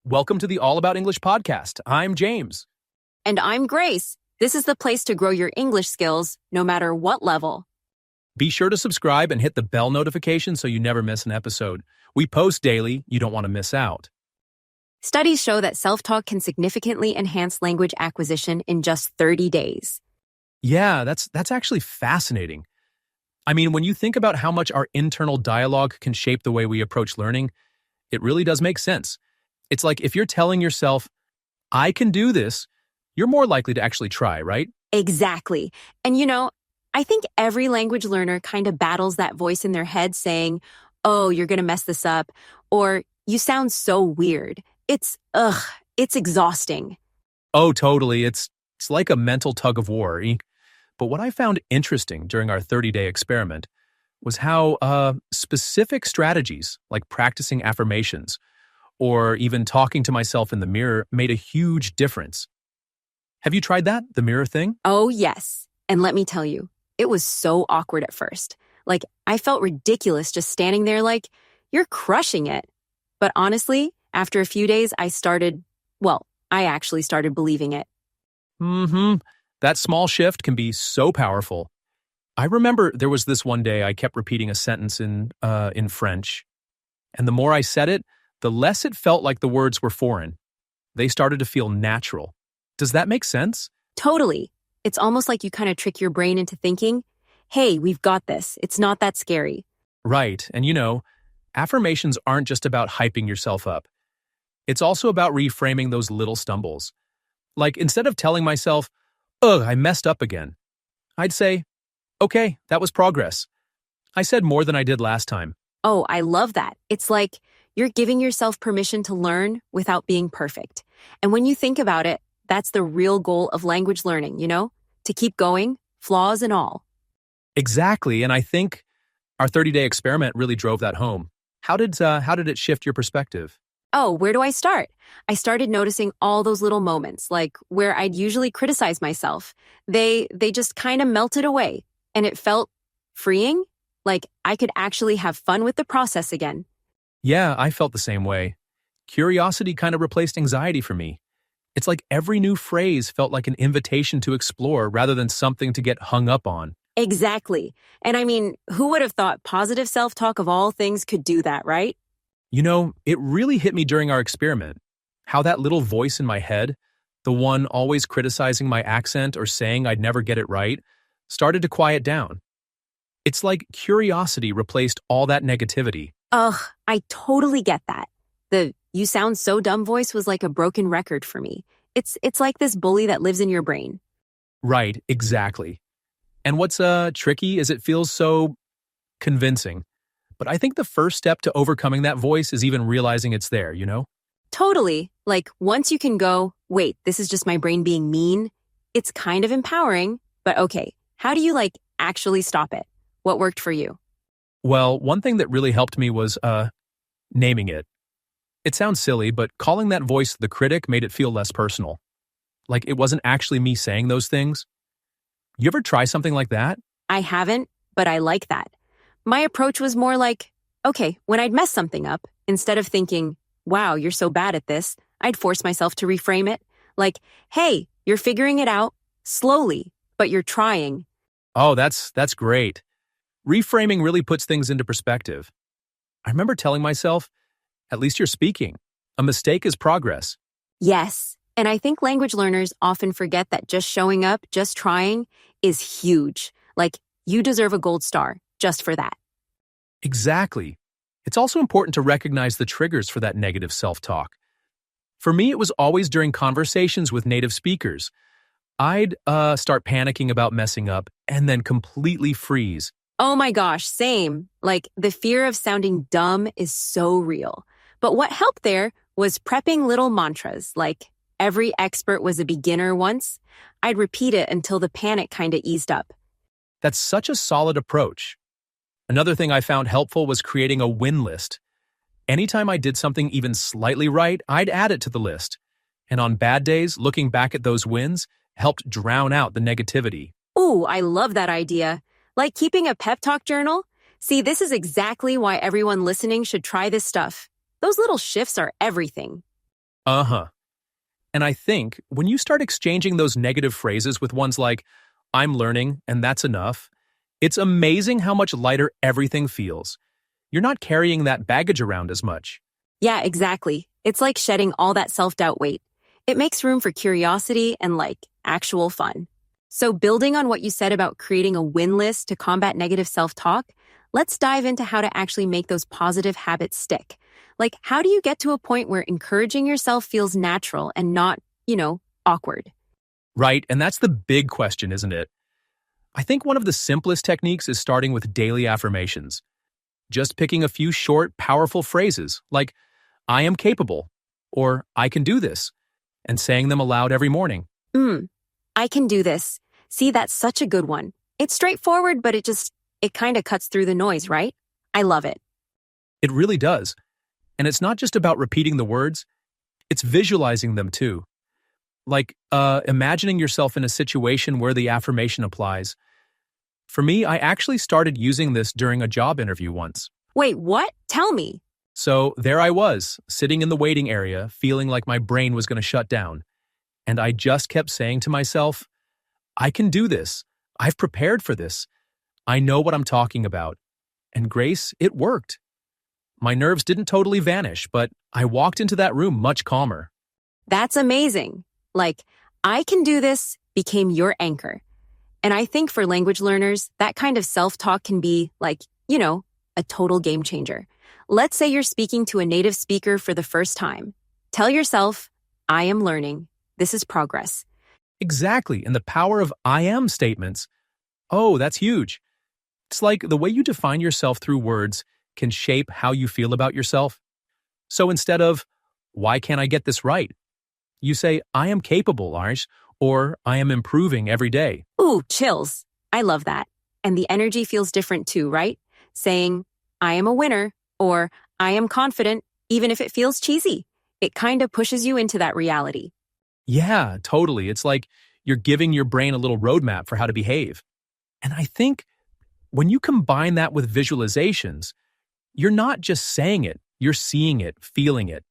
Welcome to the All About English podcast. I'm James. And I'm Grace. This is the place to grow your English skills, no matter what level. Be sure to subscribe and hit the bell notification so you never miss an episode. We post daily. You don't want to miss out. Studies show that self-talk can significantly enhance language acquisition in just 30 days. Yeah, that's actually fascinating. I mean, when you think about how much our internal dialogue can shape the way we approach learning, it really does make sense. It's like if you're telling yourself, I can do this, you're more likely to actually try, right? Exactly. And I think every language learner kind of battles that voice in their head saying, oh, you're going to mess this up, or you sound so weird. It's exhausting. Oh, totally. It's like a mental tug of war. But what I found interesting during our 30-day experiment was how specific strategies like practicing affirmations or even talking to myself in the mirror made a huge difference. Have you tried that, the mirror thing? Oh, yes. And let me tell you, it was so awkward at first. Like, I felt ridiculous just standing there like, you're crushing it. But honestly, after a few days, I actually started believing it. That small shift can be so powerful. I remember there was this one day I kept repeating a sentence in French, and the more I said it, the less it felt like the words were foreign. They started to feel natural. Does that make sense? Totally. It's almost like you kind of trick your brain into thinking, hey, we've got this. It's not that scary. Right. And affirmations aren't just about hyping yourself up. It's also about reframing those little stumbles. Like instead of telling myself, ugh, I messed up again, I'd say, okay, that was progress. I said more than I did last time. Oh, I love that. It's like you're giving yourself permission to learn without being perfect. And when you think about it, that's the real goal of language learning, to keep going, flaws and all. Exactly. And I think our 30-day experiment really drove that home. How did it shift your perspective? Oh, where do I start? I started noticing all those little moments, like where I'd usually criticize myself. They just kind of melted away, and it felt freeing, like I could actually have fun with the process again. Yeah, I felt the same way. Curiosity kind of replaced anxiety for me. It's like every new phrase felt like an invitation to explore rather than something to get hung up on. Exactly. And I mean, who would have thought positive self-talk of all things could do that, right? It really hit me during our experiment. How that little voice in my head, the one always criticizing my accent or saying I'd never get it right, started to quiet down. It's like curiosity replaced all that negativity. Ugh, I totally get that. The "you sound so dumb" voice was like a broken record for me. It's like this bully that lives in your brain. Right, exactly. And what's tricky is it feels so convincing. But I think the first step to overcoming that voice is even realizing it's there, Totally. Like, once you can go, wait, this is just my brain being mean, it's kind of empowering. But okay, how do you, actually stop it? What worked for you? Well, one thing that really helped me was naming it. It sounds silly, but calling that voice the critic made it feel less personal. Like it wasn't actually me saying those things. You ever try something like that? I haven't, but I like that. My approach was more like, okay, when I'd mess something up, instead of thinking, wow, you're so bad at this, I'd force myself to reframe it. Like, hey, you're figuring it out slowly, but you're trying. Oh, that's great. Reframing really puts things into perspective. I remember telling myself, at least you're speaking. A mistake is progress. Yes, and I think language learners often forget that just showing up, just trying, is huge. Like, you deserve a gold star just for that. Exactly. It's also important to recognize the triggers for that negative self-talk. For me, it was always during conversations with native speakers. I'd start panicking about messing up and then completely freeze. Oh my gosh, same. Like, the fear of sounding dumb is so real. But what helped there was prepping little mantras, like every expert was a beginner once. I'd repeat it until the panic kind of eased up. That's such a solid approach. Another thing I found helpful was creating a win list. Anytime I did something even slightly right, I'd add it to the list. And on bad days, looking back at those wins helped drown out the negativity. Ooh, I love that idea. Like keeping a pep talk journal. See, this is exactly why everyone listening should try this stuff. Those little shifts are everything. Uh-huh. And I think when you start exchanging those negative phrases with ones like, I'm learning and that's enough, it's amazing how much lighter everything feels. You're not carrying that baggage around as much. Yeah, exactly. It's like shedding all that self-doubt weight. It makes room for curiosity and actual fun. So building on what you said about creating a win list to combat negative self-talk, let's dive into how to actually make those positive habits stick. How do you get to a point where encouraging yourself feels natural and not, awkward? Right, and that's the big question, isn't it? I think one of the simplest techniques is starting with daily affirmations. Just picking a few short, powerful phrases like, I am capable, or I can do this, and saying them aloud every morning. I can do this. See, that's such a good one. It's straightforward, but it kind of cuts through the noise, right? I love it. It really does. And it's not just about repeating the words, it's visualizing them too. Imagining yourself in a situation where the affirmation applies. For me, I actually started using this during a job interview once. Wait, what? Tell me. So there I was, sitting in the waiting area, feeling like my brain was going to shut down. And I just kept saying to myself, I can do this. I've prepared for this. I know what I'm talking about. And Grace, it worked. My nerves didn't totally vanish, but I walked into that room much calmer. That's amazing. I can do this became your anchor. And I think for language learners, that kind of self-talk can be a total game changer. Let's say you're speaking to a native speaker for the first time. Tell yourself, I am learning. This is progress. Exactly, and the power of I am statements. Oh, that's huge. It's like the way you define yourself through words can shape how you feel about yourself. So instead of, why can't I get this right? You say, I am capable, Arsh, or I am improving every day. Ooh, chills. I love that. And the energy feels different too, right? Saying, I am a winner, or I am confident, even if it feels cheesy. It kind of pushes you into that reality. Yeah, totally. It's like you're giving your brain a little roadmap for how to behave. And I think when you combine that with visualizations, you're not just saying it, you're seeing it, feeling it.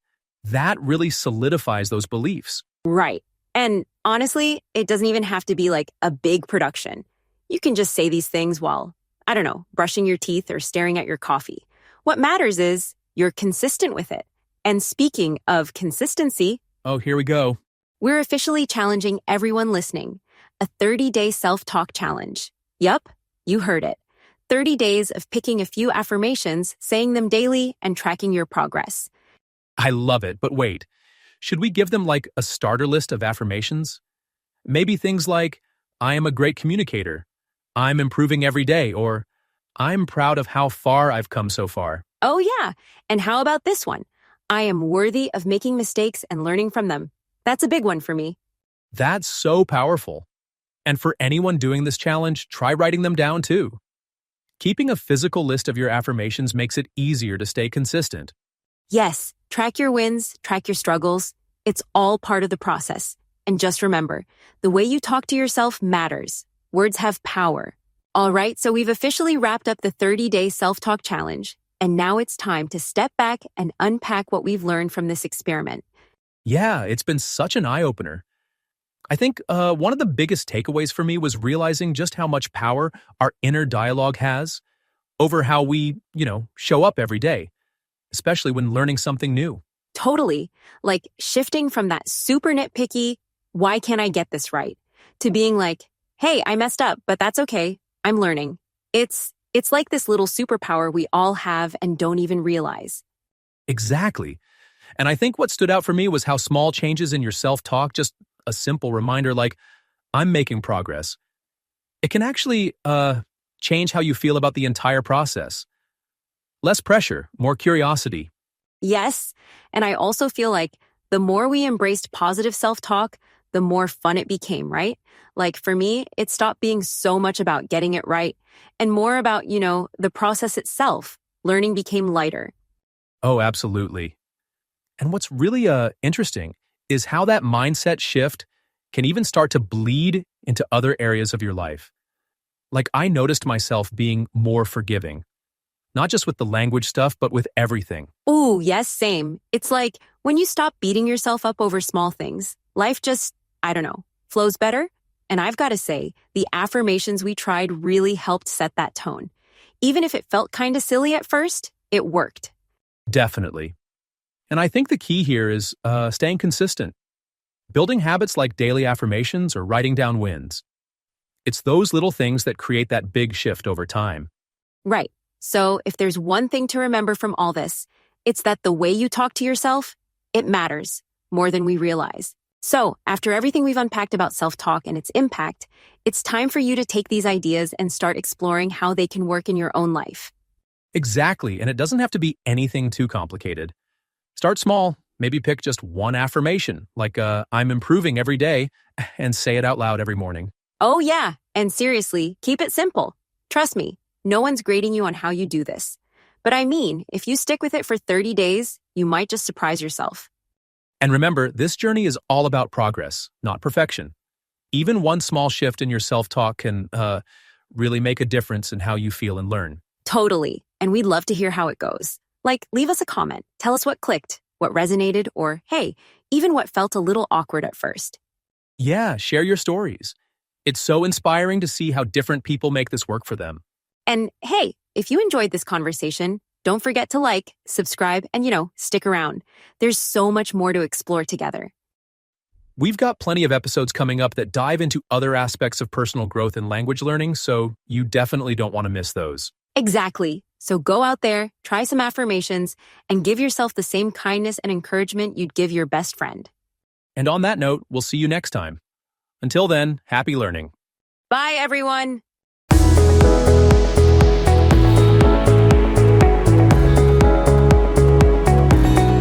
That really solidifies those beliefs. Right. And honestly, it doesn't even have to be a big production. You can just say these things while, I don't know, brushing your teeth or staring at your coffee. What matters is you're consistent with it. And speaking of consistency, Oh, here we go. we're officially challenging everyone listening. A 30-day self-talk challenge. Yup, you heard it. 30 days of picking a few affirmations, saying them daily, and tracking your progress. I love it, but wait. Should we give them a starter list of affirmations? Maybe things like, I am a great communicator, I'm improving every day, or I'm proud of how far I've come so far. Oh yeah, and how about this one? I am worthy of making mistakes and learning from them. That's a big one for me. That's so powerful. And for anyone doing this challenge, try writing them down too. Keeping a physical list of your affirmations makes it easier to stay consistent. Yes, track your wins, track your struggles. It's all part of the process. And just remember, the way you talk to yourself matters. Words have power. All right, so we've officially wrapped up the 30-day self-talk challenge. And now it's time to step back and unpack what we've learned from this experiment. Yeah, it's been such an eye-opener. I think one of the biggest takeaways for me was realizing just how much power our inner dialogue has over how we, show up every day, especially when learning something new. Totally. Shifting from that super nitpicky, why can't I get this right? To being hey, I messed up, but that's okay. I'm learning. It's like this little superpower we all have and don't even realize. Exactly. And I think what stood out for me was how small changes in your self-talk, just a simple reminder I'm making progress. It can actually change how you feel about the entire process. Less pressure, more curiosity. Yes, and I also feel the more we embraced positive self-talk, the more fun it became, right? For me, it stopped being so much about getting it right and more about, the process itself. Learning became lighter. Oh, absolutely. And what's really interesting is how that mindset shift can even start to bleed into other areas of your life. I noticed myself being more forgiving. not just with the language stuff, but with everything. Ooh, yes, same. It's like when you stop beating yourself up over small things, life just, I don't know, flows better. And I've got to say, the affirmations we tried really helped set that tone. Even if it felt kind of silly at first, it worked. Definitely. And I think the key here is staying consistent. Building habits like daily affirmations or writing down wins. It's those little things that create that big shift over time. Right. So if there's one thing to remember from all this, it's that the way you talk to yourself, it matters more than we realize. So after everything we've unpacked about self-talk and its impact, it's time for you to take these ideas and start exploring how they can work in your own life. Exactly, and it doesn't have to be anything too complicated. Start small, maybe pick just one affirmation, like I'm improving every day, and say it out loud every morning. Oh yeah, and seriously, keep it simple. Trust me, no one's grading you on how you do this. But I mean, if you stick with it for 30 days, you might just surprise yourself. And remember, this journey is all about progress, not perfection. Even one small shift in your self-talk can really make a difference in how you feel and learn. Totally. And we'd love to hear how it goes. Like, leave us a comment. Tell us what clicked, what resonated, or hey, even what felt a little awkward at first. Yeah, share your stories. It's so inspiring to see how different people make this work for them. And hey, if you enjoyed this conversation, don't forget to like, subscribe, and stick around. There's so much more to explore together. We've got plenty of episodes coming up that dive into other aspects of personal growth and language learning, so you definitely don't want to miss those. Exactly. So go out there, try some affirmations, and give yourself the same kindness and encouragement you'd give your best friend. And on that note, we'll see you next time. Until then, happy learning. Bye, everyone.